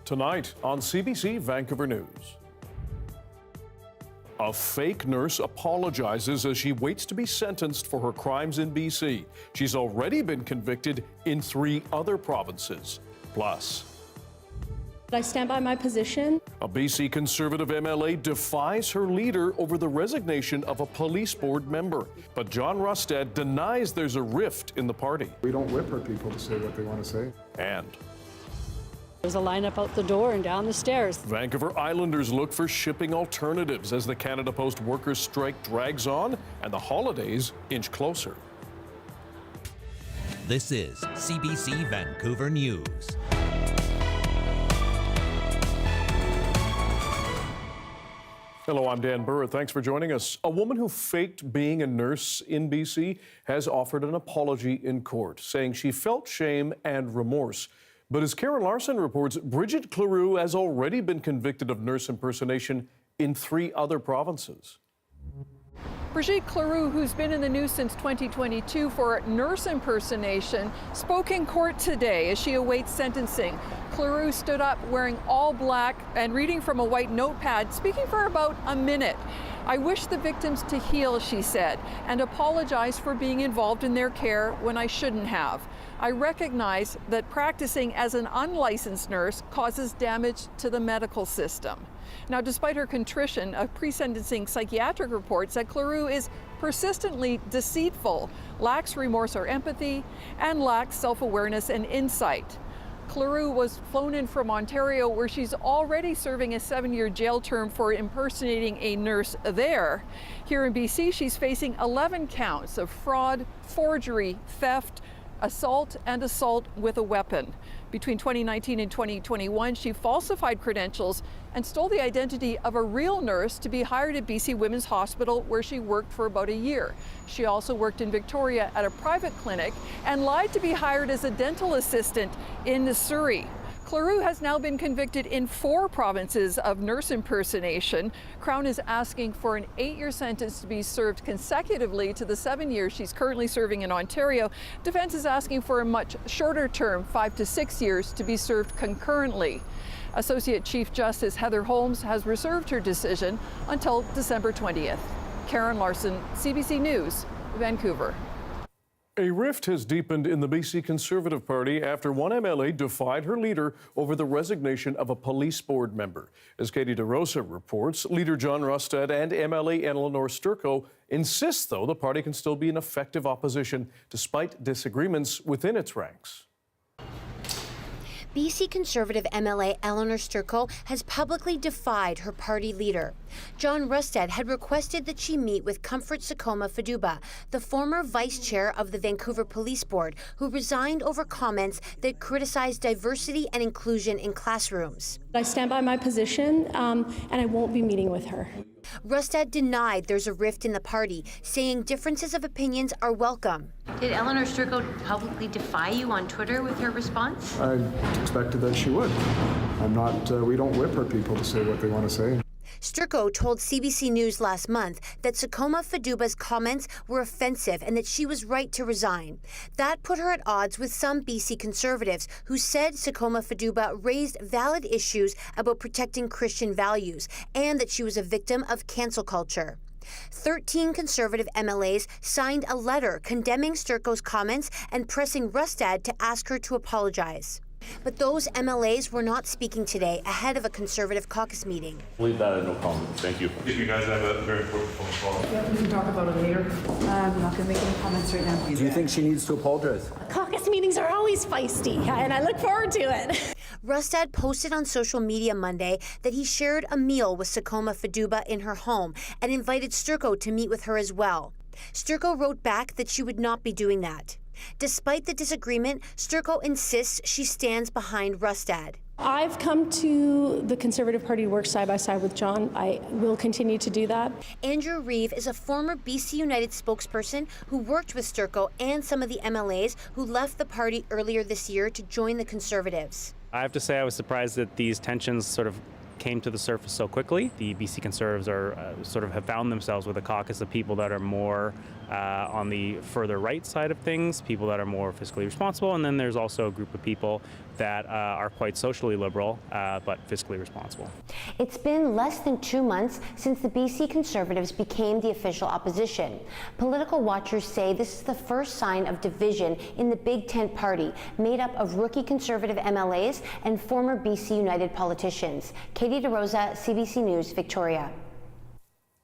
Tonight on CBC Vancouver News. A fake nurse apologizes as she waits to be sentenced for her crimes in BC. She's already been convicted in 3 other provinces. Plus, I stand by my position. A BC Conservative MLA defies her leader over the resignation of a police board member. But John Rustad denies there's a rift in the party. We don't whip our people to say what they want to say. And There's a lineup out the door and down the stairs. Vancouver Islanders look for shipping alternatives as the Canada Post workers' strike drags on and the holidays inch closer. This is CBC Vancouver News. Hello, I'm Dan Burritt. Thanks for joining us. A woman who faked being a nurse in BC has offered an apology in court, saying she felt shame and remorse. But as Karen Larson reports, Bridget Cleroux has already been convicted of nurse impersonation in 3 other provinces. Brigitte Cleroux, who's been in the news since 2022 for nurse impersonation, spoke in court today as she awaits sentencing. Cleroux stood up wearing all black and reading from a white notepad, speaking for about a minute. "I wish the victims to heal," she said, and apologized for being involved in their care when I shouldn't have. "I recognize that practicing as an unlicensed nurse causes damage to the medical system." Now, despite her contrition, a pre-sentencing psychiatric report said Cleroux is persistently deceitful, lacks remorse or empathy, and lacks self-awareness and insight. Cleroux was flown in from Ontario, where she's already serving a 7-year jail term for impersonating a nurse there. Here in BC, she's facing 11 counts of fraud, forgery, theft, assault, and assault with a weapon. Between 2019 and 2021, she falsified credentials and stole the identity of a real nurse to be hired at BC Women's Hospital, where she worked for about a year. She also worked in Victoria at a private clinic and lied to be hired as a dental assistant in Surrey. Cleroux has now been convicted in 4 provinces of nurse impersonation. Crown is asking for an 8-year sentence to be served consecutively to the 7 years she's currently serving in Ontario. Defense is asking for a much shorter term, 5 to 6 years, to be served concurrently. Associate Chief Justice Heather Holmes has reserved her decision until December 20th. Karen Larson, CBC News, Vancouver. A rift has deepened in the BC Conservative Party after one MLA defied her leader over the resignation of a police board member. As Katie DeRosa reports, leader John Rustad and MLA Eleanor Sturckow insist, though, the party can still be an effective opposition despite disagreements within its ranks. BC Conservative MLA Eleanor Sturckow has publicly defied her party leader. John Rustad had requested that she meet with Comfort Sakoma Faduba, the former vice chair of the Vancouver Police Board, who resigned over comments that criticized diversity and inclusion in classrooms. I stand by my position, and I won't be meeting with her. Rustad denied there's a rift in the party, saying differences of opinions are welcome. Did Eleanor Sturckow publicly defy you on Twitter with her response? I expected that she would. We don't whip our people to say what they want to say. Sturckow told CBC News last month that Sakoma Faduba's comments were offensive and that she was right to resign. That put her at odds with some BC Conservatives who said Sakoma Faduba raised valid issues about protecting Christian values and that she was a victim of cancel culture. 13 Conservative MLAs signed a letter condemning Sturckow's comments and pressing Rustad to ask her to apologize. But those MLAs were not speaking today ahead of a Conservative caucus meeting. Leave that at no comment. Thank you. I think you guys have a very important phone call. Yeah, we can talk about it later. I'm not going to make any comments right now. Do you think she needs to apologize? Caucus meetings are always feisty, and I look forward to it. Rustad posted on social media Monday that he shared a meal with Sakoma Faduba in her home and invited Sturckow to meet with her as well. Sturckow wrote back that she would not be doing that. Despite the disagreement, Sturckow insists she stands behind Rustad. I've come to the Conservative Party to work side by side with John. I will continue to do that. Andrew Reeve is a former BC United spokesperson who worked with Sturckow and some of the MLAs who left the party earlier this year to join the Conservatives. I have to say I was surprised that these tensions sort of came to the surface so quickly. The BC Conservatives are have found themselves with a caucus of people that are more on the further right side of things, people that are more fiscally responsible, and then there's also a group of people that are quite socially liberal, but fiscally responsible. It's been less than 2 months since the BC Conservatives became the official opposition. Political watchers say this is the first sign of division in the Big Tent Party, made up of rookie Conservative MLAs and former BC United politicians. Katie DeRosa, CBC News, Victoria.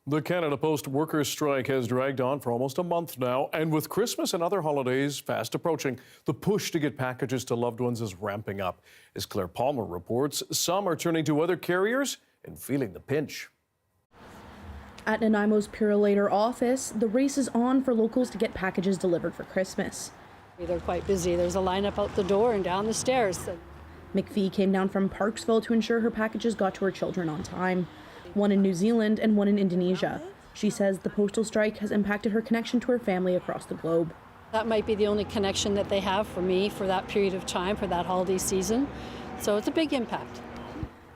The Canada Post workers' strike has dragged on for almost a month now, and with Christmas and other holidays fast approaching, the push to get packages to loved ones is ramping up. As Claire Palmer reports, some are turning to other carriers and feeling the pinch. At Nanaimo's Purolator office, the race is on for locals to get packages delivered for Christmas. They're quite busy. There's a lineup out the door and down the stairs. McPhee came down from Parksville to ensure her packages got to her children on time. One in New Zealand and one in Indonesia. She says the postal strike has impacted her connection to her family across the globe. That might be the only connection that they have for me for that period of time, for that holiday season. So it's a big impact.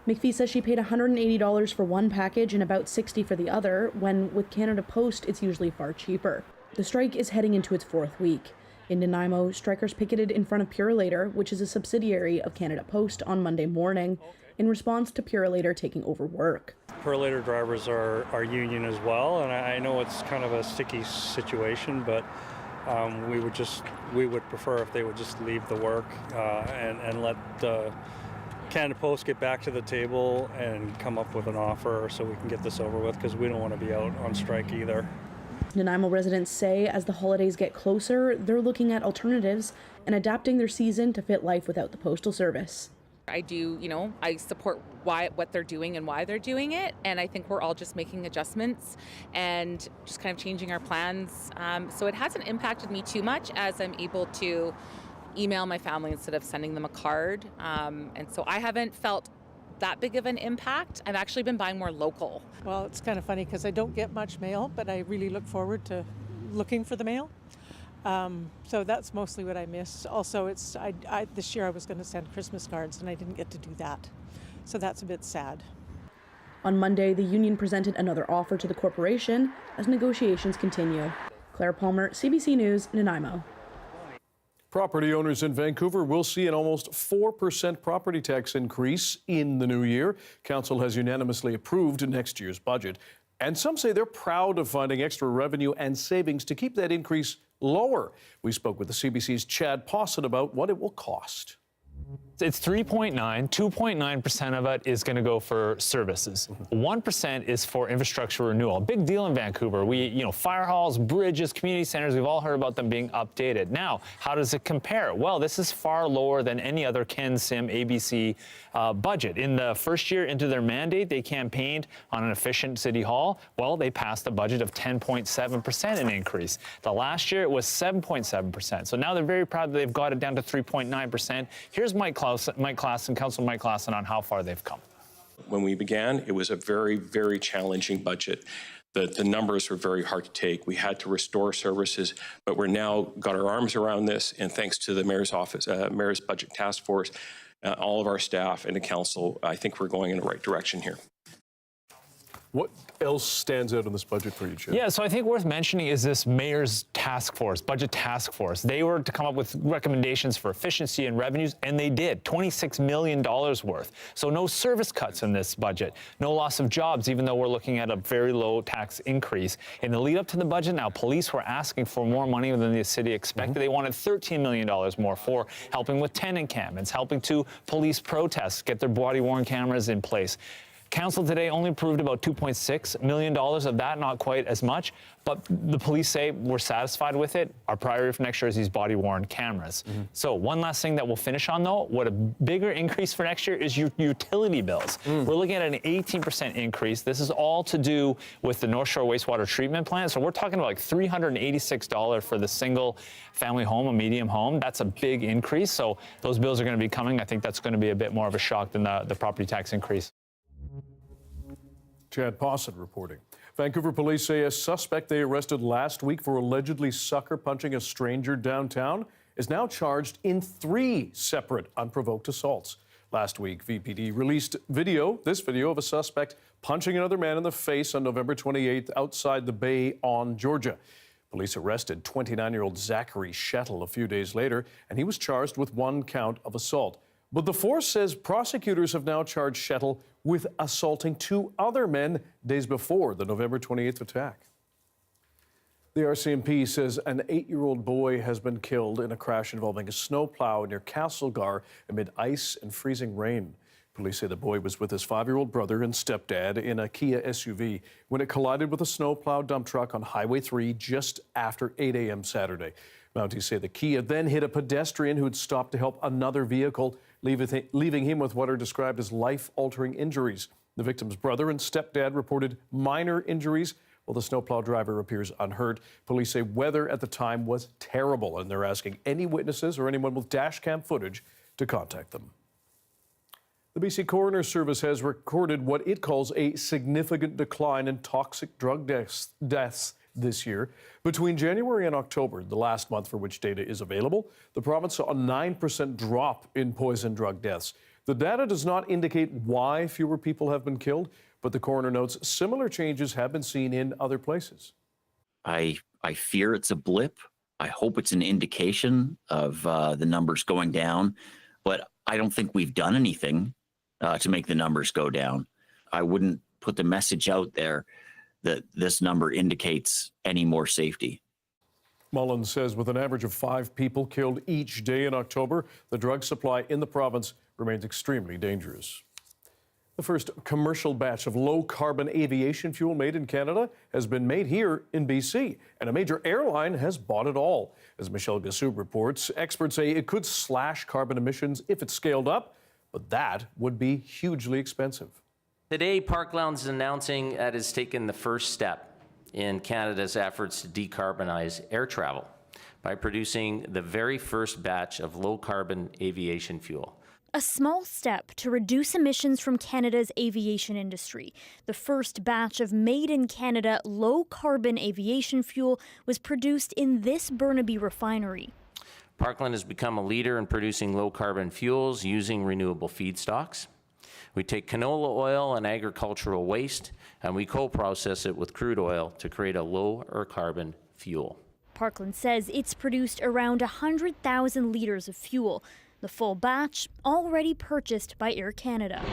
McPhee says she paid $180 for one package and about $60 for the other, when with Canada Post it's usually far cheaper. The strike is heading into its 4th week. In Nanaimo, strikers picketed in front of Purolator, which is a subsidiary of Canada Post, on Monday morning, in response to Purolator taking over work. Purolator drivers are union as well, and I know it's kind of a sticky situation, but we would prefer if they would just leave the work and let Canada Post get back to the table and come up with an offer so we can get this over with, because we don't want to be out on strike either. Nanaimo residents say as the holidays get closer, they're looking at alternatives and adapting their season to fit life without the postal service. I support what they're doing and why they're doing it, and I think we're all just making adjustments and just kind of changing our plans. So it hasn't impacted me too much, as I'm able to email my family instead of sending them a card. And so I haven't felt that big of an impact. I've actually been buying more local. Well, it's kind of funny because I don't get much mail, but I really look forward to looking for the mail. So that's mostly what I miss. Also, this year I was going to send Christmas cards and I didn't get to do that. So that's a bit sad. On Monday, the union presented another offer to the corporation as negotiations continue. Claire Palmer, CBC News, Nanaimo. Property owners in Vancouver will see an almost 4% property tax increase in the new year. Council has unanimously approved next year's budget. And some say they're proud of finding extra revenue and savings to keep that increase lower. We spoke with the CBC's Chad Postal about what it will cost. It's 3.9. 2.9% of it is going to go for services. 1% is for infrastructure renewal. A big deal in Vancouver. Fire halls, bridges, community centers, we've all heard about them being updated. Now, how does it compare? Well, this is far lower than any other Ken Sim ABC budget. In the first year into their mandate, they campaigned on an efficient city hall. Well, they passed a budget of 10.7% in increase. The last year, it was 7.7%. So now they're very proud that they've got it down to 3.9%. Here's Councilor Mike Klassen on how far they've come. When we began, it was a very, very challenging budget. The numbers were very hard to take. We had to restore services, but we're now got our arms around this, and thanks to the Mayor's Office, Mayor's Budget Task Force, all of our staff and the Council, I think we're going in the right direction here. What else stands out in this budget for you, Chad? Yeah, so I think worth mentioning is this Mayor's Task Force, Budget Task Force. They were to come up with recommendations for efficiency and revenues, and they did, $26 million worth. So no service cuts in this budget, no loss of jobs, even though we're looking at a very low tax increase. In the lead up to the budget now, police were asking for more money than the city expected. They wanted $13 million more for helping with tenant encampments, helping to police protests, get their body-worn cameras in place. Council today only approved about $2.6 million of that, not quite as much, but the police say we're satisfied with it. Our priority for next year is these body-worn cameras. So one last thing that we'll finish on, though, what a bigger increase for next year is your utility bills. We're looking at an 18% increase. This is all to do with the North Shore wastewater treatment plant. So we're talking about like $386 for the single family home, a medium home. That's a big increase. So those bills are going to be coming. I think that's going to be a bit more of a shock than the property tax increase. Chad Postal reporting. Vancouver police say a suspect they arrested last week for allegedly sucker punching a stranger downtown is now charged in 3 separate unprovoked assaults. Last week, VPD released this video of a suspect punching another man in the face on November 28th outside the Bay on Georgia. Police arrested 29-year-old Zachary Shettle a few days later, and he was charged with 1 count of assault. But the force says prosecutors have now charged Shettle with assaulting 2 other men days before the November 28th attack. The RCMP says an 8-year-old boy has been killed in a crash involving a snowplow near Castlegar amid ice and freezing rain. Police say the boy was with his 5-year-old brother and stepdad in a Kia SUV when it collided with a snowplow dump truck on Highway 3 just after 8 a.m. Saturday. Mounties say the Kia then hit a pedestrian who had stopped to help another vehicle, leaving him with what are described as life-altering injuries. The victim's brother and stepdad reported minor injuries, while the snowplow driver appears unhurt. Police say weather at the time was terrible, and they're asking any witnesses or anyone with dash cam footage to contact them. The BC Coroner Service has recorded what it calls a significant decline in toxic drug deaths this year. Between January and October, the last month for which data is available, the province saw a 9% drop in poison drug deaths. The data does not indicate why fewer people have been killed, but the coroner notes similar changes have been seen in other places. I fear it's a blip. I hope it's an indication of the numbers going down, but I don't think we've done anything to make the numbers go down. I wouldn't put the message out there that this number indicates any more safety. Mullins says with an average of 5 people killed each day in October, the drug supply in the province remains extremely dangerous. The first commercial batch of low-carbon aviation fuel made in Canada has been made here in BC, and a major airline has bought it all. As Michelle Gassoub reports, experts say it could slash carbon emissions if it's scaled up, but that would be hugely expensive. Today, Parkland is announcing that it's taken the first step in Canada's efforts to decarbonize air travel by producing the very first batch of low-carbon aviation fuel. A small step to reduce emissions from Canada's aviation industry. The first batch of made-in-Canada low-carbon aviation fuel was produced in this Burnaby refinery. Parkland has become a leader in producing low-carbon fuels using renewable feedstocks. We take canola oil and agricultural waste, and we co-process it with crude oil to create a lower carbon fuel. Parkland says it's produced around 100,000 litres of fuel. The full batch already purchased by Air Canada.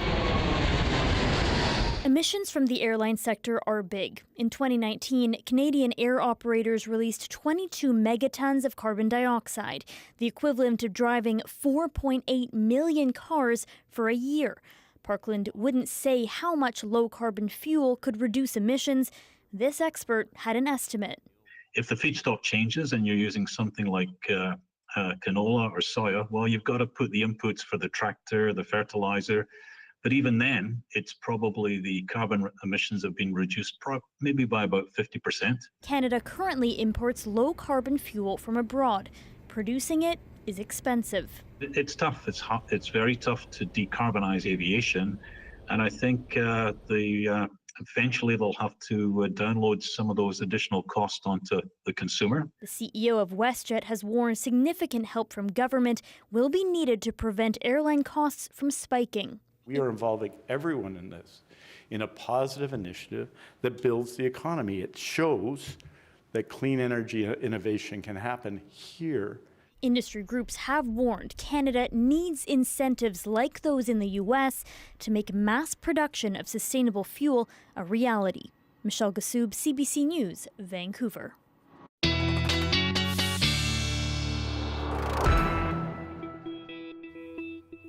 Emissions from the airline sector are big. In 2019, Canadian air operators released 22 megatons of carbon dioxide, the equivalent of driving 4.8 million cars for a year. Parkland wouldn't say how much low-carbon fuel could reduce emissions. This expert had an estimate. If the feedstock changes and you're using something like canola or soya, well, you've got to put the inputs for the tractor, the fertilizer. But even then, it's probably the carbon emissions have been reduced maybe by about 50%. Canada currently imports low-carbon fuel from abroad. Producing it is expensive. It's tough. It's very tough to decarbonize aviation. And I think eventually they'll have to download some of those additional costs onto the consumer. The CEO of WestJet has warned significant help from government will be needed to prevent airline costs from spiking. We are involving everyone in this in a positive initiative that builds the economy. It shows that clean energy innovation can happen here. Industry groups have warned Canada needs incentives like those in the U.S. to make mass production of sustainable fuel a reality. Michelle Gassoub, CBC News, Vancouver.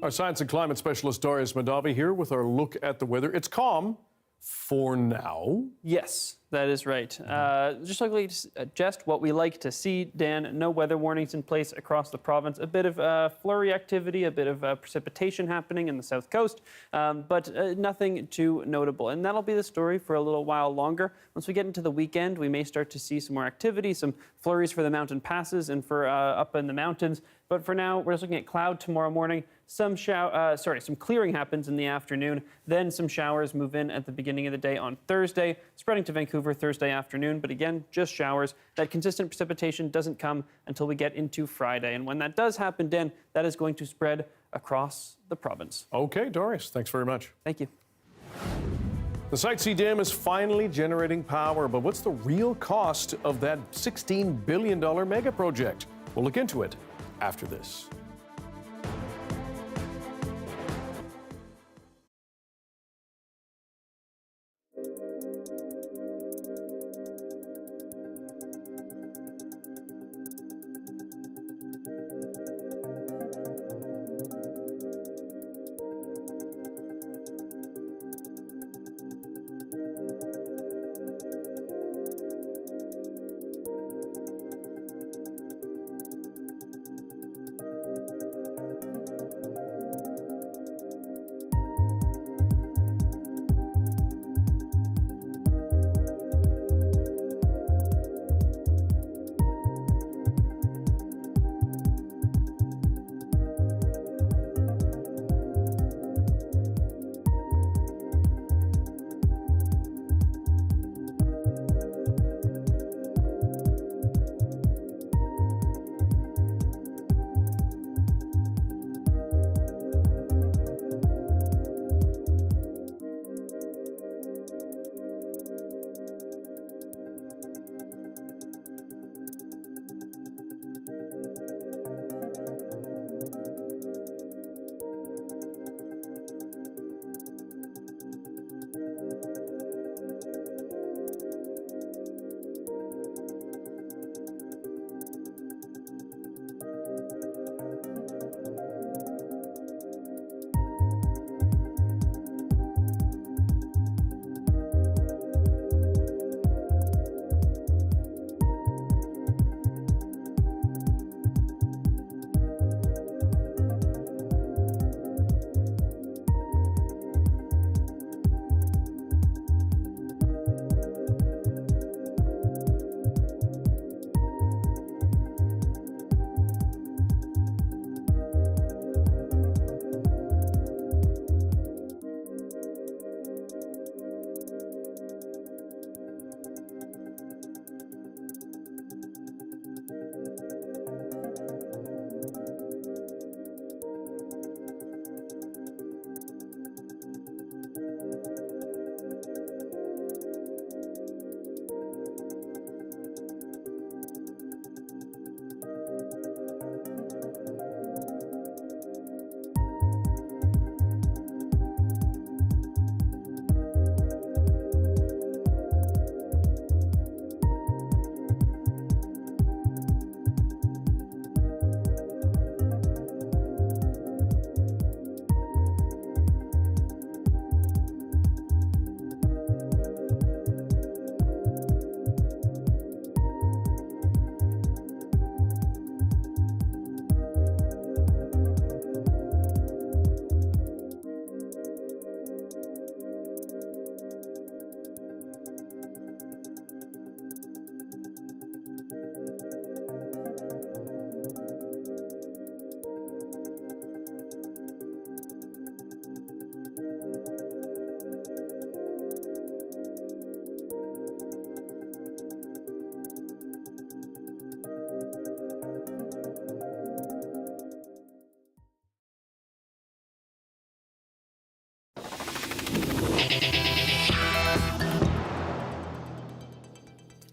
Our science and climate specialist Darius Madavi here with our look at the weather. It's calm for now. Yes, that is right. Just like to suggest what we like to see, Dan, no weather warnings in place across the province. A bit of flurry activity, a bit of precipitation happening in the south coast, but nothing too notable. And that'll be the story for a little while longer. Once we get into the weekend, we may start to see some more activity, some flurries for the mountain passes and for up in the mountains. But for now, we're just looking at cloud tomorrow morning. Some clearing happens in the afternoon. Then some showers move in at the beginning of the day on Thursday, spreading to Vancouver Thursday afternoon. But again, just showers. That consistent precipitation doesn't come until we get into Friday. And when that does happen, Dan, that is going to spread across the province. Okay, Doris, thanks very much. Thank you. The Site Dam is finally generating power, but what's the real cost of that $16 billion mega project? We'll look into it after this.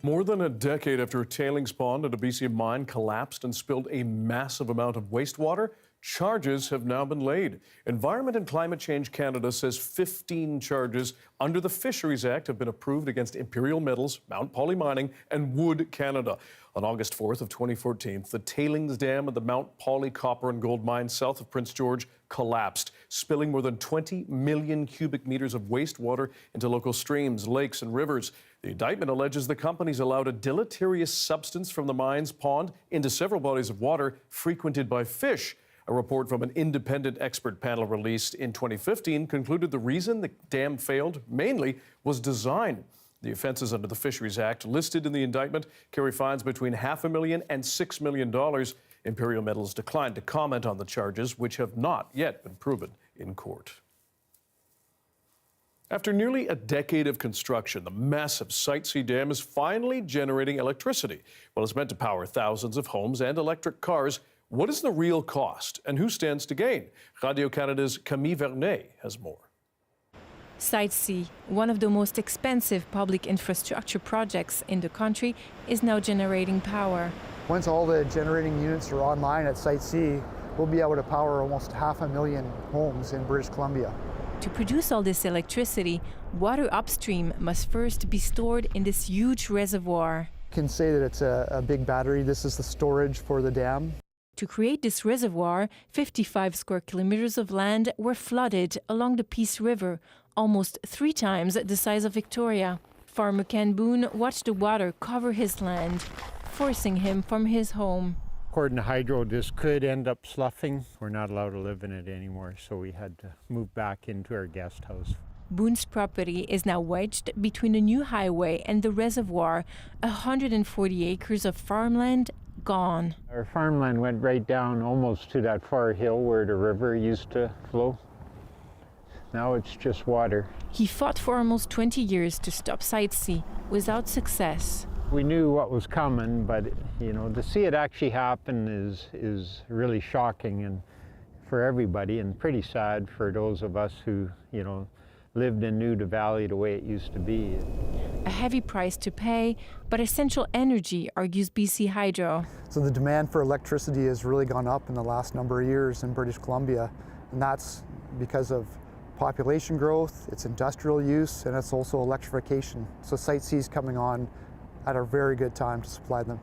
More than a decade after a tailings pond at a BC mine collapsed and spilled a massive amount of wastewater, charges have now been laid. Environment and Climate Change Canada says 15 charges under the Fisheries Act have been approved against Imperial Metals, Mount Poly Mining, and Wood Canada. On August 4th of 2014, the tailings dam at the Mount Poly copper and gold mine south of Prince George collapsed, spilling more than 20 million cubic meters of wastewater into local streams, lakes, and rivers. The indictment alleges the companies allowed a deleterious substance from the mine's pond into several bodies of water frequented by fish. A report from an independent expert panel released in 2015 concluded the reason the dam failed mainly was design. The offenses under the Fisheries Act listed in the indictment carry fines between $500,000 and $6 million. Imperial Metals declined to comment on the charges, which have not yet been proven in court. After nearly a decade of construction, the massive Site C dam is finally generating electricity. Well, it's meant to power thousands of homes and electric cars. What is the real cost, and who stands to gain? Radio-Canada's Camille Vernet has more. Site C, one of the most expensive public infrastructure projects in the country, is now generating power. Once all the generating units are online at Site C, we'll be able to power almost 500,000 homes in British Columbia. To produce all this electricity, water upstream must first be stored in this huge reservoir. You can say that it's a big battery. This is the storage for the dam. To create this reservoir, 55 square kilometers of land were flooded along the Peace River, almost 3 times the size of Victoria. Farmer Ken Boone watched the water cover his land, forcing him from his home. According to Hydro, this could end up sloughing. We're not allowed to live in it anymore, so we had to move back into our guest house. Boone's property is now wedged between a new highway and the reservoir, 140 acres of farmland gone. Our farmland went right down almost to that far hill where the river used to flow. Now it's just water. He fought for almost 20 years to stop Site C without success. We knew what was coming, but to see it actually happen is really shocking and for everybody, and pretty sad for those of us who lived and knew the valley the way it used to be. A heavy price to pay, but essential energy, argues BC Hydro. So the demand for electricity has really gone up in the last number of years in British Columbia, and that's because of population growth, it's industrial use, and it's also electrification. So Site C is coming on at a very good time to supply them.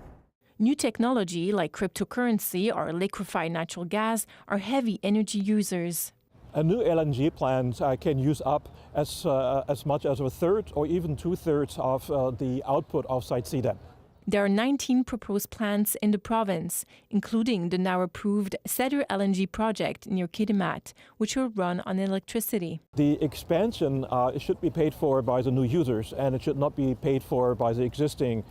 New technology like cryptocurrency or liquefied natural gas are heavy energy users. A new LNG plant can use up as much as a third or even 2/3 of the output of Site C dam. There are 19 proposed plants in the province, including the now approved Cedar LNG project near Kitimat, which will run on electricity. The expansion should be paid for by the new users, and it should not be paid for by the existing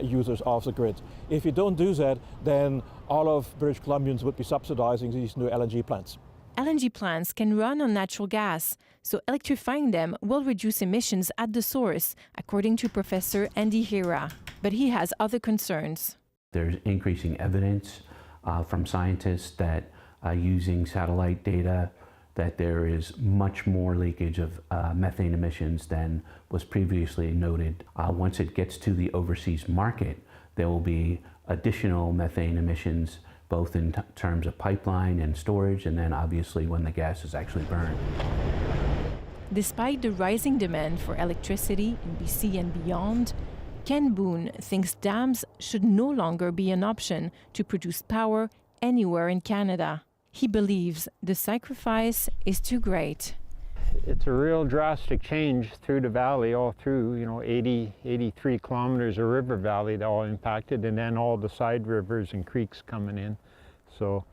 users of the grid. If you don't do that, then all of British Columbians would be subsidizing these new LNG plants. LNG plants can run on natural gas, so electrifying them will reduce emissions at the source, according to Professor Andy Hira. But he has other concerns. There's increasing evidence from scientists that using satellite data, that there is much more leakage of methane emissions than was previously noted. Once it gets to the overseas market, there will be additional methane emissions, both in terms of pipeline and storage, and then obviously when the gas is actually burned. Despite the rising demand for electricity in BC and beyond, Ken Boone thinks dams should no longer be an option to produce power anywhere in Canada. He believes the sacrifice is too great. It's a real drastic change through the valley, all through 83 kilometers of river valley that all impacted, and then all the side rivers and creeks coming in. So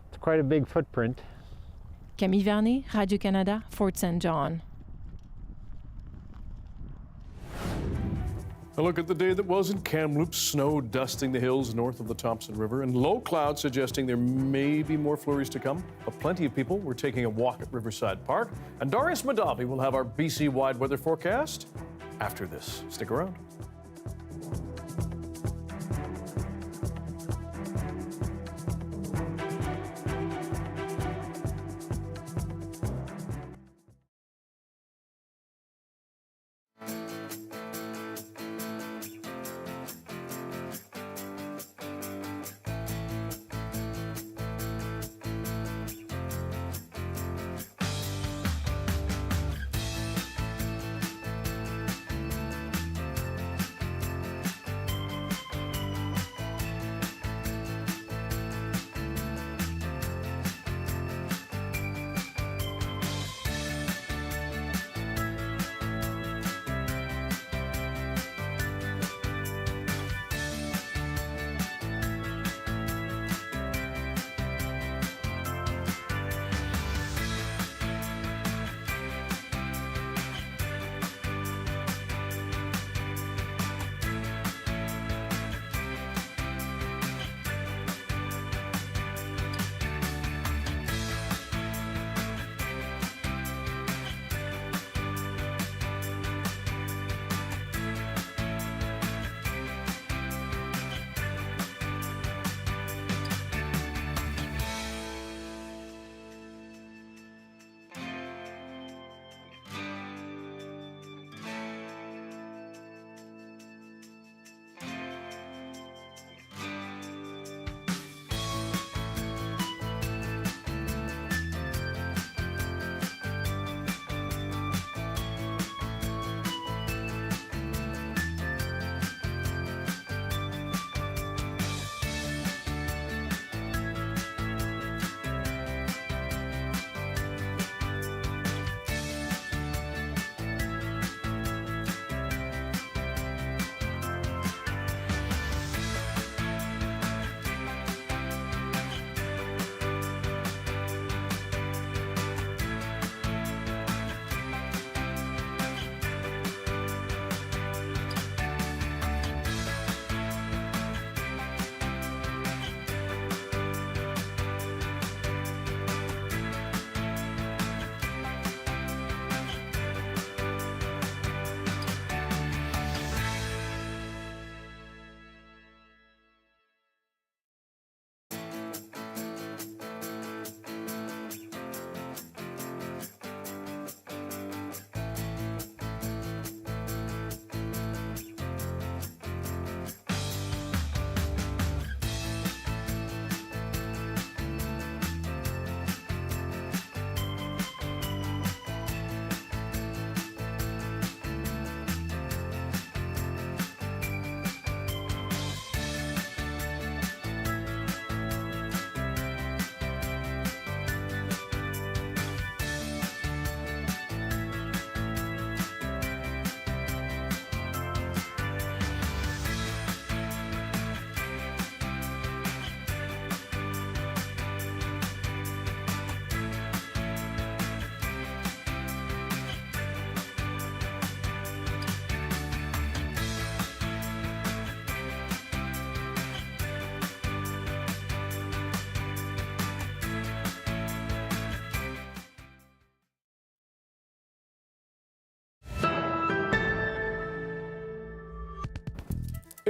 it's quite a big footprint. Camille Vernet, Radio-Canada, Fort St. John. A look at the day that was in Kamloops. Snow dusting the hills north of the Thompson River, and low clouds suggesting there may be more flurries to come. But plenty of people were taking a walk at Riverside Park. And Darius Madavi will have our BC-wide weather forecast after this. Stick around.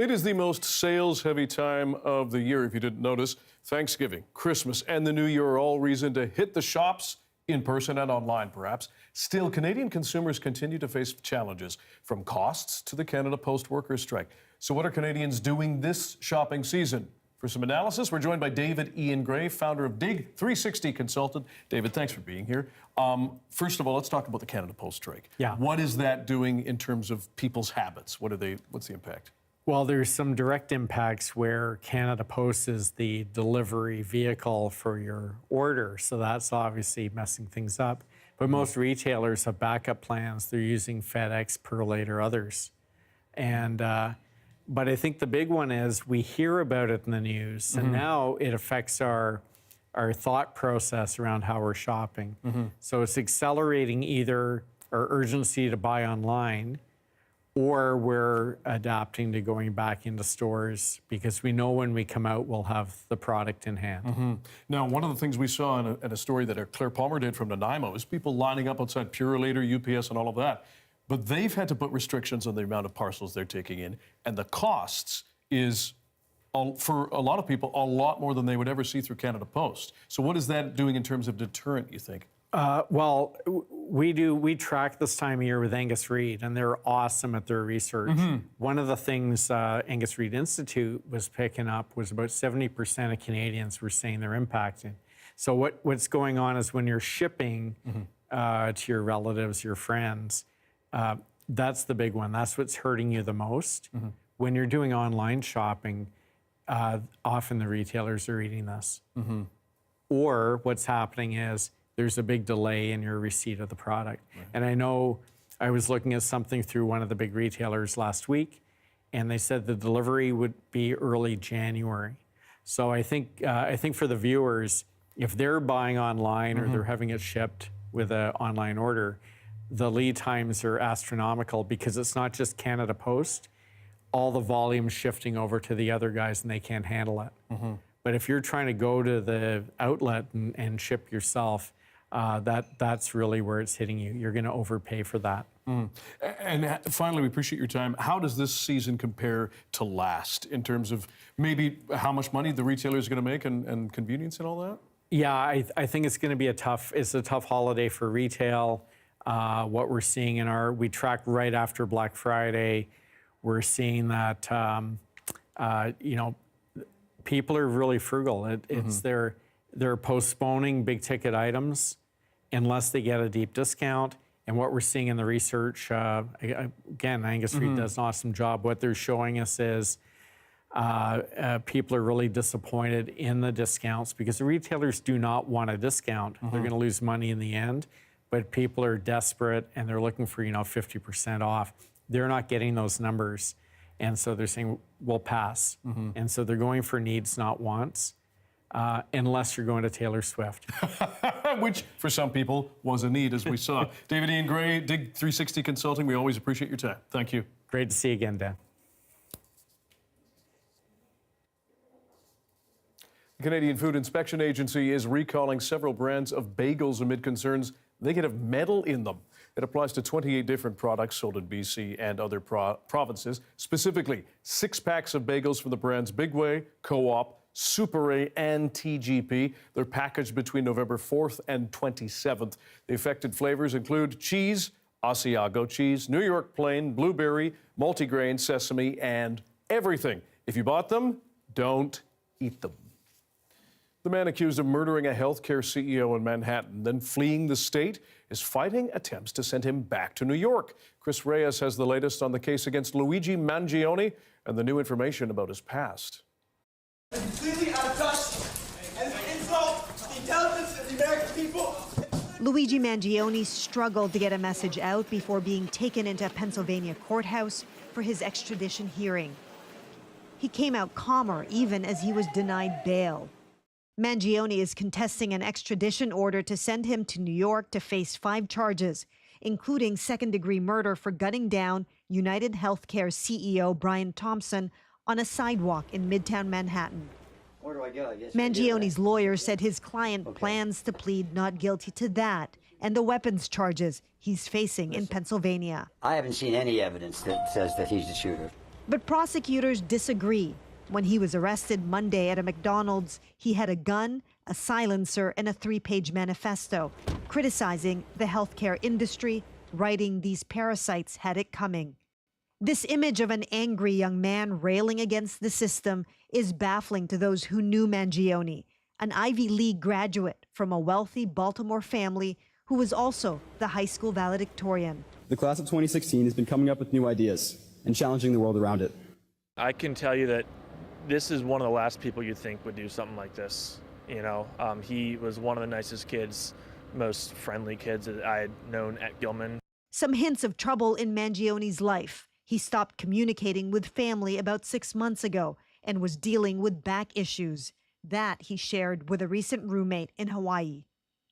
It is the most sales-heavy time of the year, if you didn't notice. Thanksgiving, Christmas, and the New Year are all reason to hit the shops, in person and online perhaps. Still, Canadian consumers continue to face challenges, from costs to the Canada Post workers' strike. So what are Canadians doing this shopping season? For some analysis, we're joined by David Ian Gray, founder of Dig 360 Consultant. David, thanks for being here. First of all, let's talk about the Canada Post strike. Yeah. What is that doing in terms of people's habits? What's the impact? Well, there's some direct impacts where Canada Post is the delivery vehicle for your order, so that's obviously messing things up. But most retailers have backup plans. They're using FedEx, Perlate, or others. And but I think the big one is we hear about it in the news, and now it affects our thought process around how we're shopping. So it's accelerating either our urgency to buy online, or we're adapting to going back into stores because we know when we come out, we'll have the product in hand. Now, one of the things we saw in a story that Claire Palmer did from Nanaimo is people lining up outside Purolator, UPS, and all of that. But they've had to put restrictions on the amount of parcels they're taking in, and the costs is, for a lot of people, a lot more than they would ever see through Canada Post. So what is that doing in terms of deterrent, you think? Well, we track this time of year with Angus Reid, and they're awesome at their research. One of the things Angus Reid Institute was picking up was about 70% of Canadians were saying they're impacted. So what's going on is when you're shipping to your relatives, your friends, that's the big one. That's what's hurting you the most. When you're doing online shopping, often the retailers are eating this. Or what's happening is there's a big delay in your receipt of the product. And I know I was looking at something through one of the big retailers last week, and they said the delivery would be early January. So I think for the viewers, if they're buying online or they're having it shipped with an online order, the lead times are astronomical because it's not just Canada Post. All the volume's shifting over to the other guys and they can't handle it. But if you're trying to go to the outlet and ship yourself, that's really where it's hitting you. You're going to overpay for that. And finally, we appreciate your time. How does this season compare to last in terms of maybe how much money the retailers are going to make and convenience and all that? Yeah, I think it's going to be a tough holiday for retail. What we're seeing we track right after Black Friday, we're seeing that, people are really frugal. They're postponing big ticket items unless they get a deep discount. And what we're seeing in the research, again, Angus Reid does an awesome job. What they're showing us is people are really disappointed in the discounts because the retailers do not want a discount. They're going to lose money in the end, but people are desperate and they're looking for 50% off. They're not getting those numbers. And so they're saying, we'll pass. And so they're going for needs, not wants, unless you're going to Taylor Swift. Which, for some people, was a need, as we saw. David Ian Gray, Dig 360 Consulting, we always appreciate your time. Thank you. Great to see you again, Dan. The Canadian Food Inspection Agency is recalling several brands of bagels amid concerns they could have metal in them. It applies to 28 different products sold in BC and other provinces, specifically 6 packs of bagels from the brands Big Way, Co-op, Super A, and TGP. They're packaged between November 4th and 27th. The affected flavors include cheese, Asiago cheese, New York plain, blueberry, multigrain, sesame, and everything. If you bought them, don't eat them. The man accused of murdering a healthcare CEO in Manhattan, then fleeing the state, is fighting attempts to send him back to New York. Chris Reyes has the latest on the case against Luigi Mangione and the new information about his past. Completely out of touch and an insult to the intelligence of the American people. Luigi Mangione struggled to get a message out before being taken into a Pennsylvania courthouse for his extradition hearing. He came out calmer even as he was denied bail. Mangione is contesting an extradition order to send him to New York to face 5 charges, including second-degree murder for gunning down United Healthcare CEO Brian Thompson on a sidewalk in Midtown Manhattan. Where do I go? I guess Mangione's lawyer said his client plans to plead not guilty to that and the weapons charges he's facing in Pennsylvania. I haven't seen any evidence that says that he's the shooter. But prosecutors disagree. When he was arrested Monday at a McDonald's, he had a gun, a silencer, and a 3-page manifesto criticizing the healthcare industry, writing these parasites had it coming. This image of an angry young man railing against the system is baffling to those who knew Mangione, an Ivy League graduate from a wealthy Baltimore family who was also the high school valedictorian. The class of 2016 has been coming up with new ideas and challenging the world around it. I can tell you that this is one of the last people you'd think would do something like this. You know, he was one of the nicest kids, most friendly kids that I had known at Gilman. Some hints of trouble in Mangione's life. He stopped communicating with family about 6 months ago and was dealing with back issues. That he shared with a recent roommate in Hawaii.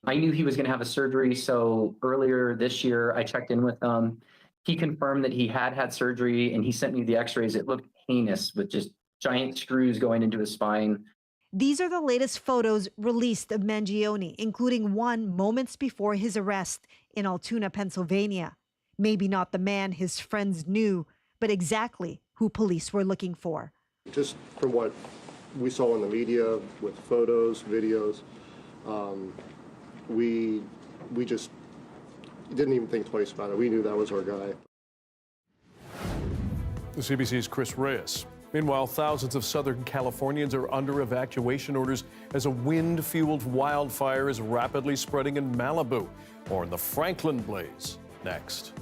I knew he was going to have a surgery, so earlier this year I checked in with him. He confirmed that he had had surgery, and he sent me the x-rays. It looked heinous with just giant screws going into his spine. These are the latest photos released of Mangione, including one moments before his arrest in Altoona, Pennsylvania. Maybe not the man his friends knew, but exactly who police were looking for. Just from what we saw in the media with photos, videos, we just didn't even think twice about it. We knew that was our guy. The CBC's Chris Reyes. Meanwhile, thousands of Southern Californians are under evacuation orders as a wind-fueled wildfire is rapidly spreading in Malibu. More on the Franklin blaze next.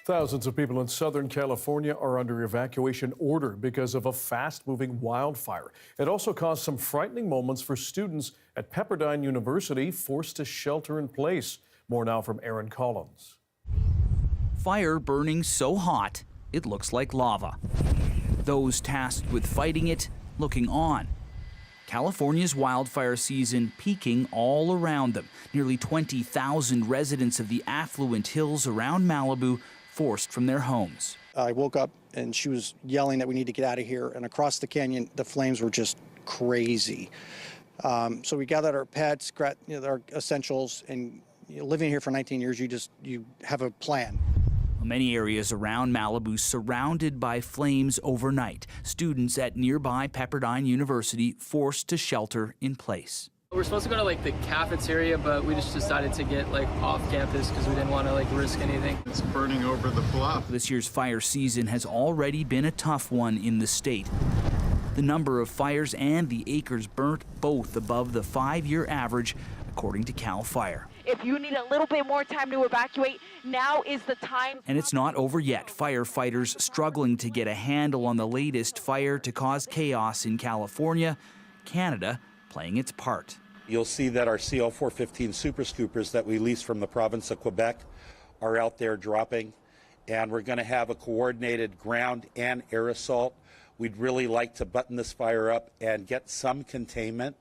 Thousands of people in Southern California are under evacuation order because of a fast-moving wildfire. It also caused some frightening moments for students at Pepperdine University forced to shelter in place. More now from Aaron Collins. Fire burning so hot, it looks like lava. Those tasked with fighting it looking on. California's wildfire season peaking all around them. Nearly 20,000 residents of the affluent hills around Malibu forced from their homes. I woke up and she was yelling that we need to get out of here. And across the canyon, the flames were just crazy. So we gathered our pets, our essentials, and living here for 19 years, you have a plan. Many areas around Malibu surrounded by flames overnight. Students at nearby Pepperdine University forced to shelter in place. We're supposed to go to the cafeteria, but we just decided to get off campus because we didn't want to risk anything. It's burning over the bluff. This year's fire season has already been a tough one in the state. The number of fires and the acres burnt both above the 5-year average, according to CAL FIRE. If you need a little bit more time to evacuate, now is the time. And it's not over yet. Firefighters struggling to get a handle on the latest fire to cause chaos in California. Canada playing its part. You'll see that our CO415 super scoopers that we lease from the province of Quebec are out there dropping, and we're going to have a coordinated ground and air assault. We'd really like to button this fire up and get some containment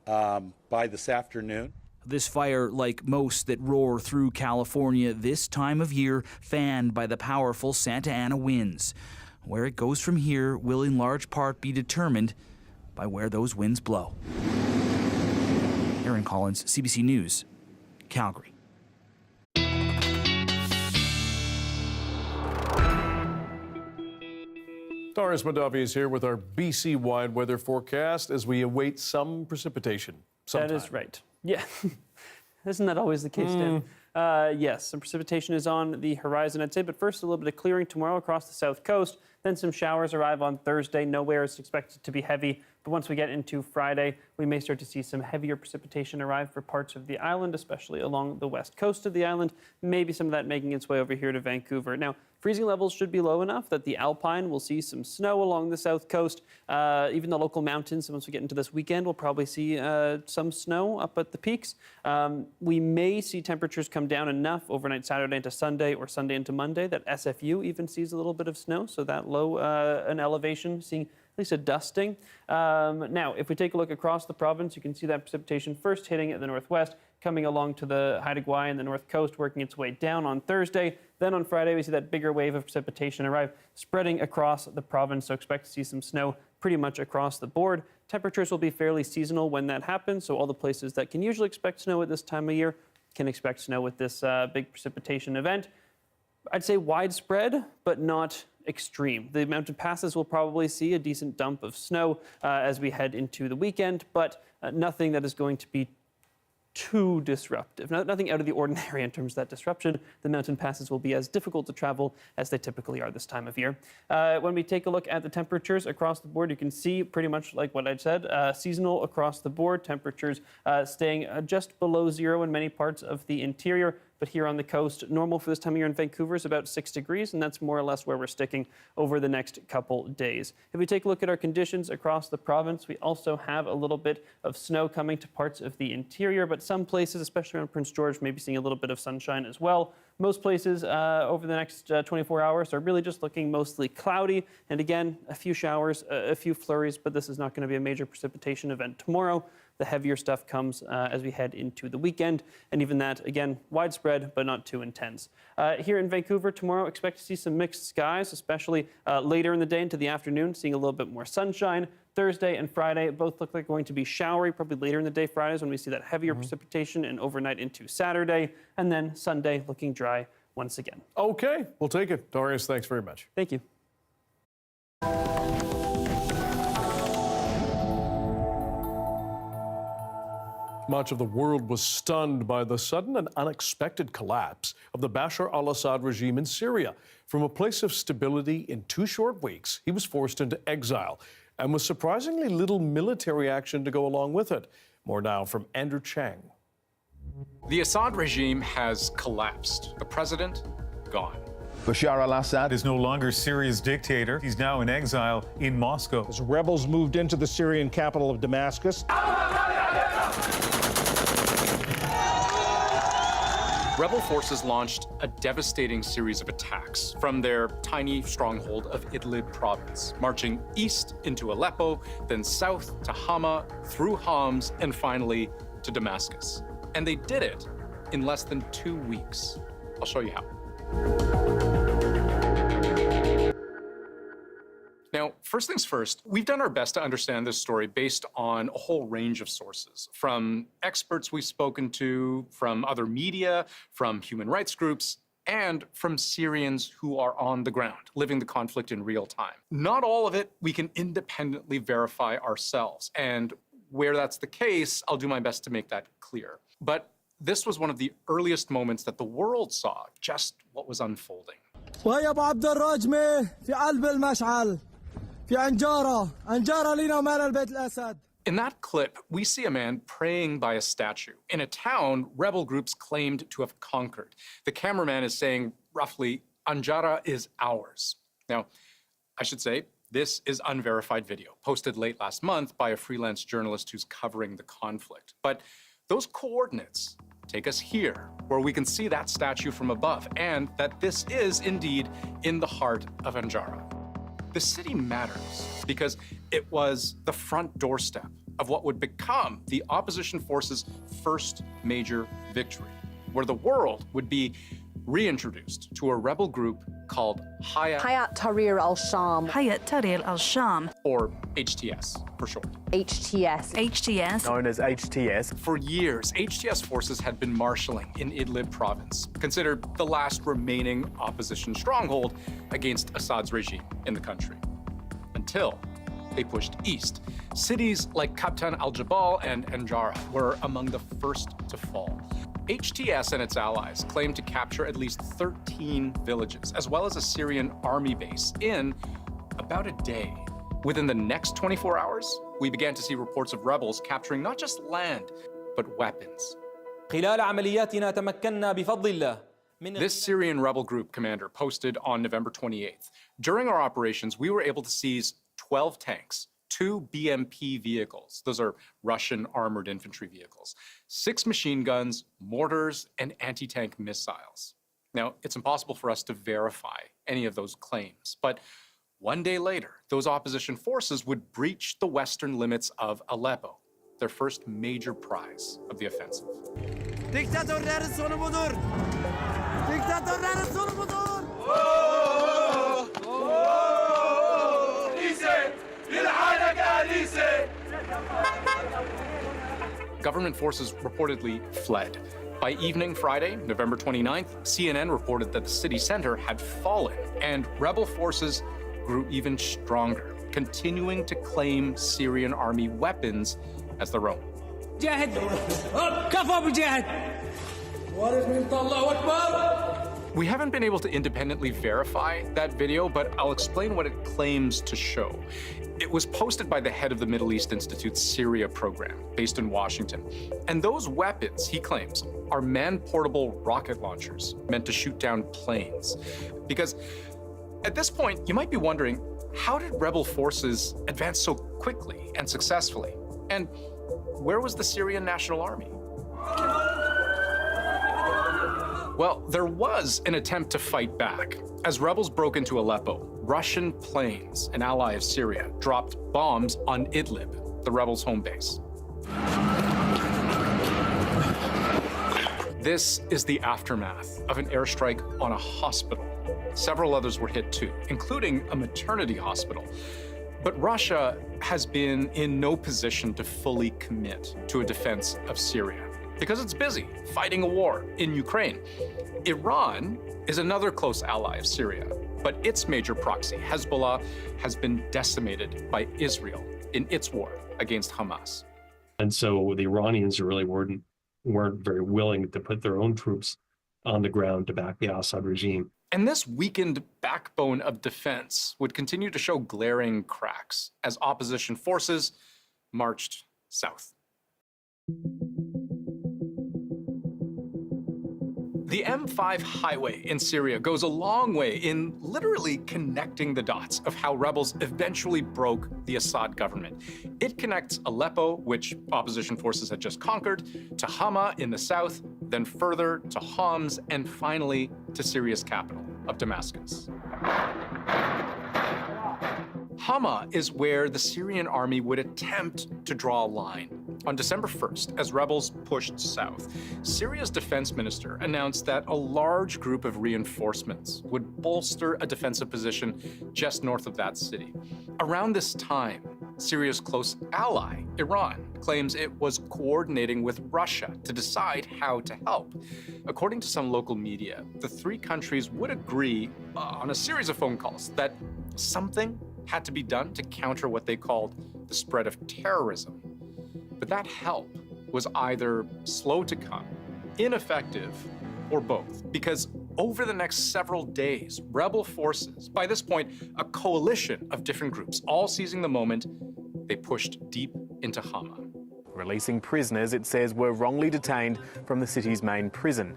by this afternoon. This fire, like most that roar through California this time of year, fanned by the powerful Santa Ana winds. Where it goes from here will in large part be determined by where those winds blow. Aaron Collins, CBC News, Calgary. Darius Madavi is here with our BC-wide weather forecast as we await some precipitation sometime. That is right. Yeah. Isn't that always the case, Dan? Yes, some precipitation is on the horizon, I'd say, but first a little bit of clearing tomorrow across the south coast. Then some showers arrive on Thursday. Nowhere is expected to be heavy, but once we get into Friday, we may start to see some heavier precipitation arrive for parts of the island, especially along the west coast of the island. Maybe some of that making its way over here to Vancouver. Now, freezing levels should be low enough that the Alpine will see some snow along the south coast. Even the local mountains, once we get into this weekend, we'll probably see some snow up at the peaks. We may see temperatures come down enough overnight Saturday into Sunday or Sunday into Monday that SFU even sees a little bit of snow, so that low an elevation, seeing at least a dusting. Now, if we take a look across the province, you can see that precipitation first hitting at the northwest, coming along to the Haida Gwaii and the north coast, working its way down on Thursday. Then on Friday, we see that bigger wave of precipitation arrive, spreading across the province, so expect to see some snow pretty much across the board. Temperatures will be fairly seasonal when that happens, so all the places that can usually expect snow at this time of year can expect snow with this big precipitation event. I'd say widespread, but not extreme. The mountain passes will probably see a decent dump of snow as we head into the weekend, but nothing that is going to be too disruptive. Nothing out of the ordinary in terms of that disruption. The mountain passes will be as difficult to travel as they typically are this time of year. When we take a look at the temperatures across the board, you can see pretty much like what I said, seasonal across the board, temperatures staying just below zero in many parts of the interior. But here on the coast, normal for this time of year in Vancouver is about 6 degrees, and that's more or less where we're sticking over the next couple days. If we take a look at our conditions across the province, we also have a little bit of snow coming to parts of the interior, but some places, especially around Prince George, may be seeing a little bit of sunshine as well. Most places over the next 24 hours are really just looking mostly cloudy. And again, a few showers, a few flurries, but this is not going to be a major precipitation event tomorrow. The heavier stuff comes as we head into the weekend. And even that, again, widespread, but not too intense. Here in Vancouver tomorrow, expect to see some mixed skies, especially later in the day into the afternoon, seeing a little bit more sunshine. Thursday and Friday both look like going to be showery, probably later in the day Fridays when we see that heavier precipitation and overnight into Saturday. And then Sunday looking dry once again. Okay, we'll take it. Darius, thanks very much. Thank you. Much of the world was stunned by the sudden and unexpected collapse of the Bashar al-Assad regime in Syria. From a place of stability in 2 short weeks, he was forced into exile, and with surprisingly little military action to go along with it. More now from Andrew Chang. The Assad regime has collapsed. The president, gone. Bashar al-Assad is no longer Syria's dictator. He's now in exile in Moscow. As rebels moved into the Syrian capital of Damascus. Rebel forces launched a devastating series of attacks from their tiny stronghold of Idlib province, marching east into Aleppo, then south to Hama, through Homs, and finally to Damascus. And they did it in less than 2 weeks. I'll show you how. Now, first things first, we've done our best to understand this story based on a whole range of sources, from experts we've spoken to, from other media, from human rights groups, and from Syrians who are on the ground, living the conflict in real time. Not all of it we can independently verify ourselves, and where that's the case, I'll do my best to make that clear. But this was one of the earliest moments that the world saw just what was unfolding. In that clip, we see a man praying by a statue in a town rebel groups claimed to have conquered. The cameraman is saying roughly, Anjara is ours. Now, I should say, this is unverified video, posted late last month by a freelance journalist who's covering the conflict. But those coordinates take us here, where we can see that statue from above, and that this is indeed in the heart of Anjara. The city matters because it was the front doorstep of what would become the opposition forces' first major victory, where the world would be reintroduced to a rebel group called Hayat Tahrir al-Sham. Hayat Tahrir al-Sham. Or HTS for short. HTS. HTS. Known as HTS. For years, HTS forces had been marshalling in Idlib province, considered the last remaining opposition stronghold against Assad's regime in the country. Until they pushed east. Cities like Kaptan al-Jabal and Anjara were among the first to fall. HTS and its allies claimed to capture at least 13 villages, as well as a Syrian army base in about a day. Within the next 24 hours, we began to see reports of rebels capturing not just land, but weapons. This Syrian rebel group commander posted on November 28th. During our operations, we were able to seize 12 tanks, 2 BMP vehicles, those are Russian armored infantry vehicles, 6 machine guns, mortars, and anti-tank missiles. Now, it's impossible for us to verify any of those claims, but one day later, those opposition forces would breach the western limits of Aleppo, their first major prize of the offensive. Government forces reportedly fled. By evening Friday, November 29th, CNN reported that the city center had fallen, and rebel forces grew even stronger, continuing to claim Syrian army weapons as their own. We haven't been able to independently verify that video, but I'll explain what it claims to show. It was posted by the head of the Middle East Institute's Syria program, based in Washington. And those weapons, he claims, are man-portable rocket launchers meant to shoot down planes. Because at this point, you might be wondering, how did rebel forces advance so quickly and successfully? And where was the Syrian National Army? Well, there was an attempt to fight back. As rebels broke into Aleppo, Russian planes, an ally of Syria, dropped bombs on Idlib, the rebels' home base. This is the aftermath of an airstrike on a hospital. Several others were hit too, including a maternity hospital. But Russia has been in no position to fully commit to a defense of Syria because it's busy fighting a war in Ukraine. Iran is another close ally of Syria, but its major proxy, Hezbollah, has been decimated by Israel in its war against Hamas. And so the Iranians really weren't very willing to put their own troops on the ground to back the Assad regime. And this weakened backbone of defense would continue to show glaring cracks as opposition forces marched south. The M5 highway in Syria goes a long way in literally connecting the dots of how rebels eventually broke the Assad government. It connects Aleppo, which opposition forces had just conquered, to Hama in the south, then further to Homs, and finally to Syria's capital of Damascus. Hama is where the Syrian army would attempt to draw a line. On December 1st, as rebels pushed south, Syria's defense minister announced that a large group of reinforcements would bolster a defensive position just north of that city. Around this time, Syria's close ally, Iran, claims it was coordinating with Russia to decide how to help. According to some local media, the three countries would agree on a series of phone calls that something had to be done to counter what they called the spread of terrorism. But that help was either slow to come, ineffective, or both. Because over the next several days, rebel forces, by this point, a coalition of different groups, all seizing the moment, they pushed deep into Hama. Releasing prisoners it says were wrongly detained from the city's main prison.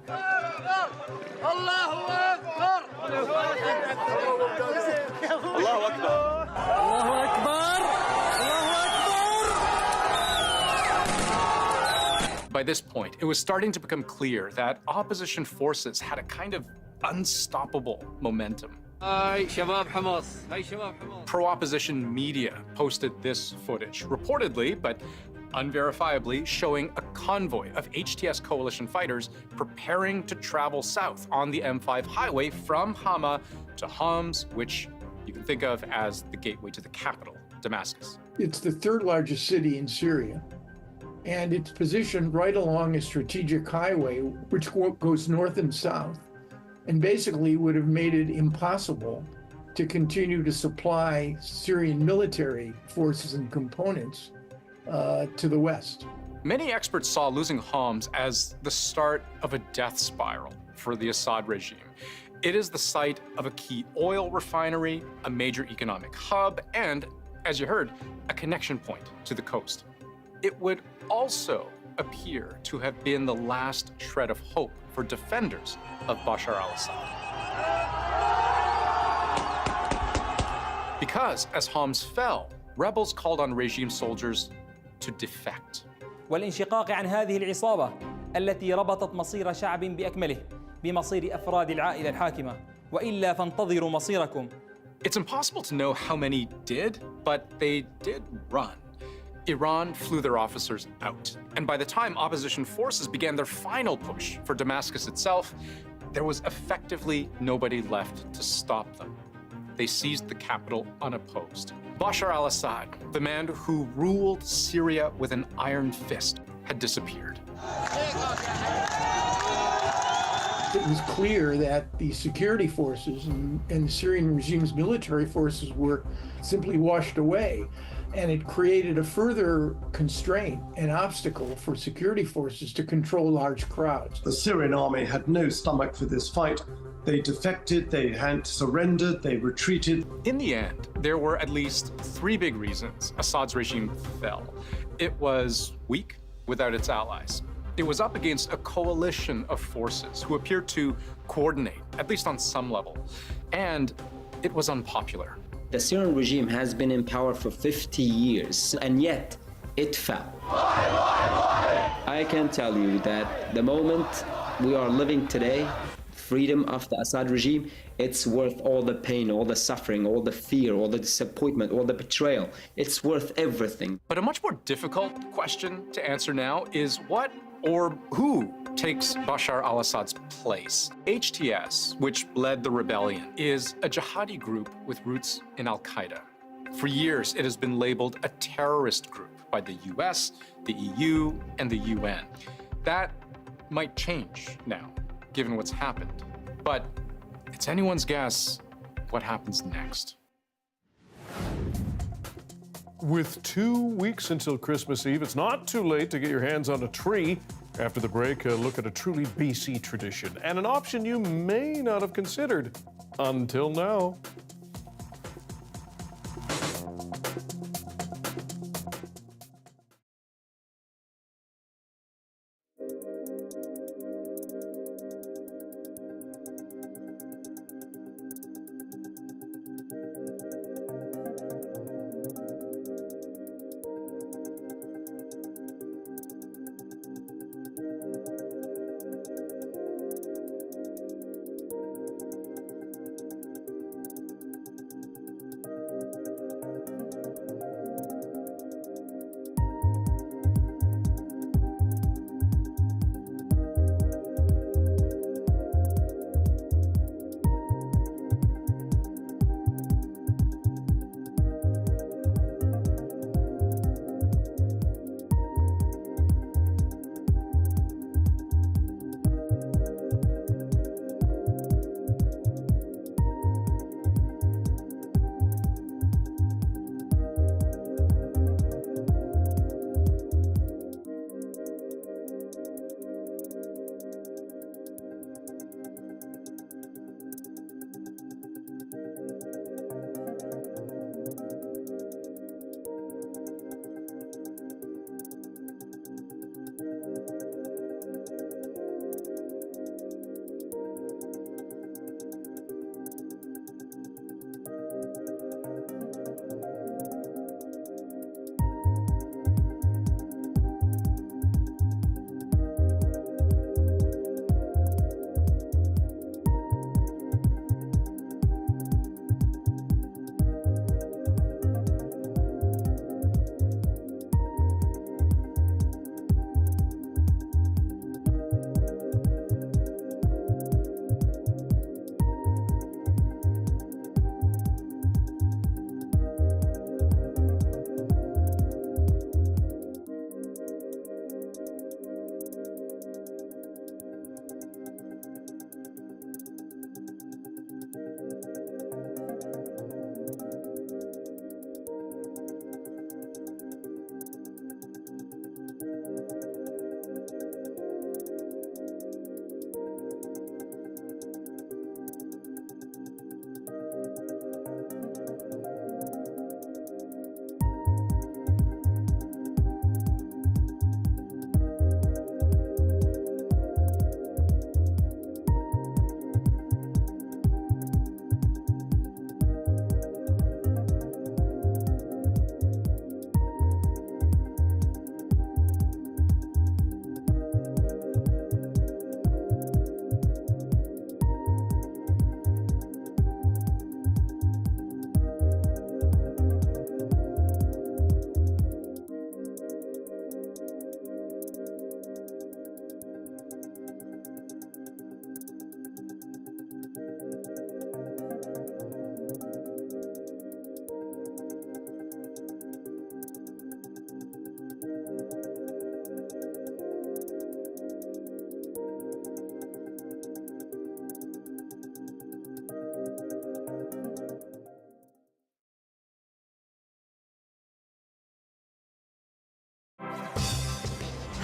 By this point, it was starting to become clear that opposition forces had a kind of unstoppable momentum. Pro-opposition media posted this footage, reportedly, but unverifiably, showing a convoy of HTS coalition fighters preparing to travel south on the M5 highway from Hama to Homs, which you can think of as the gateway to the capital, Damascus. It's the third largest city in Syria, and it's positioned right along a strategic highway which goes north and south, and basically would have made it impossible to continue to supply Syrian military forces and components to the west. Many experts saw losing Homs as the start of a death spiral for the Assad regime. It is the site of a key oil refinery, a major economic hub, and, as you heard, a connection point to the coast. It would also appear to have been the last shred of hope for defenders of Bashar al-Assad. Because as Homs fell, rebels called on regime soldiers to defect. والانشقاق عن هذه العصابة التي ربطت مصير شعب بأكمله بمصير أفراد العائلة الحاكمة وإلا فانتظروا مصيركم. It's impossible to know how many did, but they did run. Iran flew their officers out. And by the time opposition forces began their final push for Damascus itself, there was effectively nobody left to stop them. They seized the capital unopposed. Bashar al-Assad, the man who ruled Syria with an iron fist, had disappeared. It was clear that the security forces and the Syrian regime's military forces were simply washed away. And it created a further constraint and obstacle for security forces to control large crowds. The Syrian army had no stomach for this fight. They defected, they had surrendered, they retreated. In the end, there were at least three big reasons Assad's regime fell. It was weak without its allies. It was up against a coalition of forces who appeared to coordinate, at least on some level. And it was unpopular. The Syrian regime has been in power for 50 years, and yet it fell. I can tell you that the moment we are living today, freedom of the Assad regime, it's worth all the pain, all the suffering, all the fear, all the disappointment, all the betrayal. It's worth everything. But a much more difficult question to answer now is what or who takes Bashar al-Assad's place? HTS, which led the rebellion, is a jihadi group with roots in al-Qaeda. For years, it has been labeled a terrorist group by the US, the EU, and the UN. That might change now, given what's happened. But it's anyone's guess what happens next. With 2 weeks until Christmas Eve, it's not too late to get your hands on a tree. After the break, a look at a truly BC tradition and an option you may not have considered until now.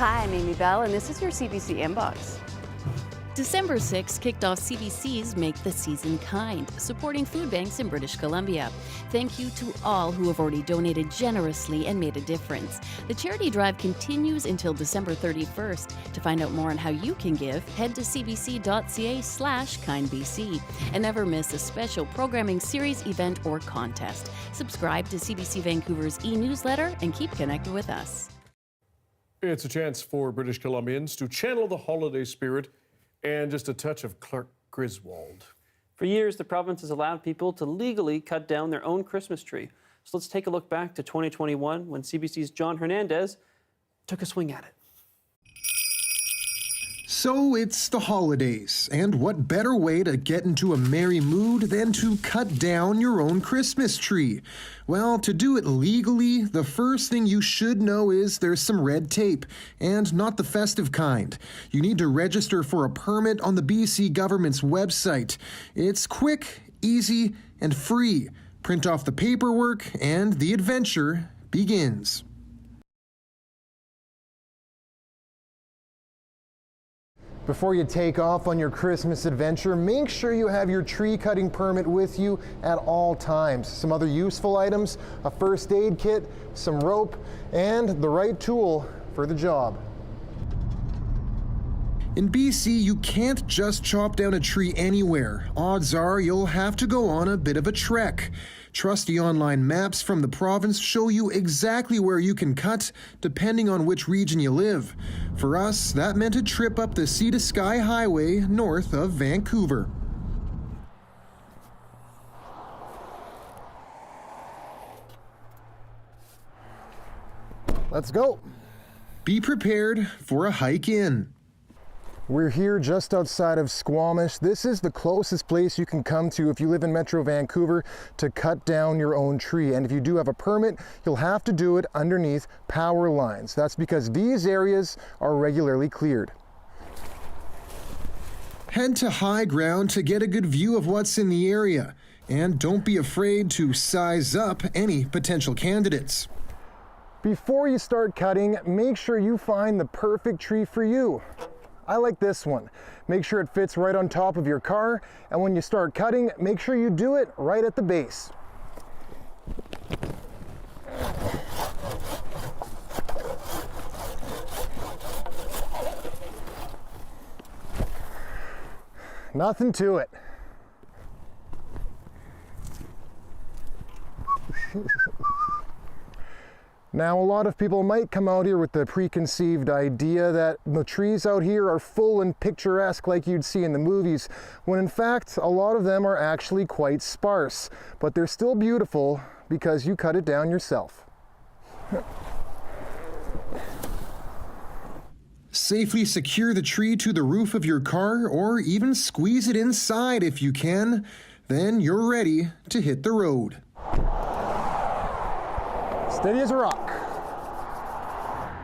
Hi, I'm Amy Bell, and this is your CBC Inbox. December 6 kicked off CBC's Make the Season Kind, supporting food banks in British Columbia. Thank you to all who have already donated generously and made a difference. The charity drive continues until December 31st. To find out more on how you can give, head to cbc.ca/kindbc. And never miss a special programming series, event, or contest. Subscribe to CBC Vancouver's e-newsletter and keep connected with us. It's a chance for British Columbians to channel the holiday spirit and just a touch of Clark Griswold. For years, the province has allowed people to legally cut down their own Christmas tree. So let's take a look back to 2021 when CBC's John Hernandez took a swing at it. So it's the holidays, and what better way to get into a merry mood than to cut down your own Christmas tree? Well, to do it legally, the first thing you should know is there's some red tape, and not the festive kind. You need to register for a permit on the BC government's website. It's quick, easy, and free. Print off the paperwork, and the adventure begins. Before you take off on your Christmas adventure, make sure you have your tree cutting permit with you at all times. Some other useful items, a first aid kit, some rope, and the right tool for the job. In BC, you can't just chop down a tree anywhere. Odds are you'll have to go on a bit of a trek. Trusty online maps from the province show you exactly where you can cut, depending on which region you live. For us, that meant a trip up the Sea to Sky Highway north of Vancouver. Let's go. Be prepared for a hike in. We're here just outside of Squamish. This is the closest place you can come to if you live in Metro Vancouver to cut down your own tree. And if you do have a permit, you'll have to do it underneath power lines. That's because these areas are regularly cleared. Head to high ground to get a good view of what's in the area. And don't be afraid to size up any potential candidates. Before you start cutting, make sure you find the perfect tree for you. I like this one. Make sure it fits right on top of your car, and when you start cutting, make sure you do it right at the base. Nothing to it. Now, a lot of people might come out here with the preconceived idea that the trees out here are full and picturesque like you'd see in the movies, when in fact, a lot of them are actually quite sparse. But they're still beautiful because you cut it down yourself. Safely secure the tree to the roof of your car, or even squeeze it inside if you can. Then you're ready to hit the road. Steady as a rock.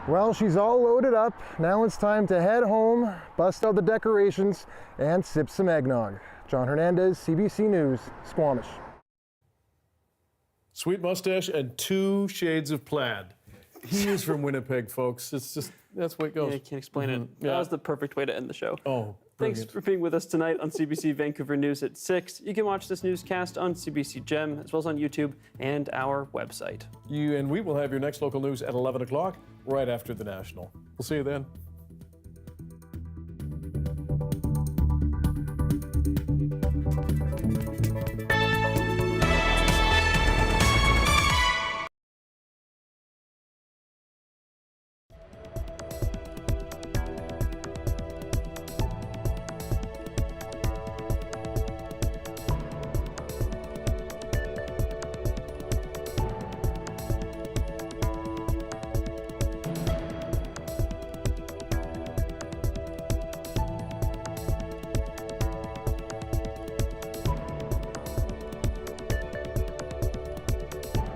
Well, she's all loaded up. Now it's time to head home, bust out the decorations, and sip some eggnog. John Hernandez, CBC News, Squamish. Sweet mustache and 2 shades of plaid. He is from Winnipeg, folks. It's just, that's what it goes. Yeah, I can't explain it. That was the perfect way to end the show. Oh, Thanks brilliant. for being with us tonight on CBC Vancouver News at 6. You can watch this newscast on CBC Gem, as well as on YouTube and our website. And we will have your next local news at 11 o'clock, right after the National. We'll see you then.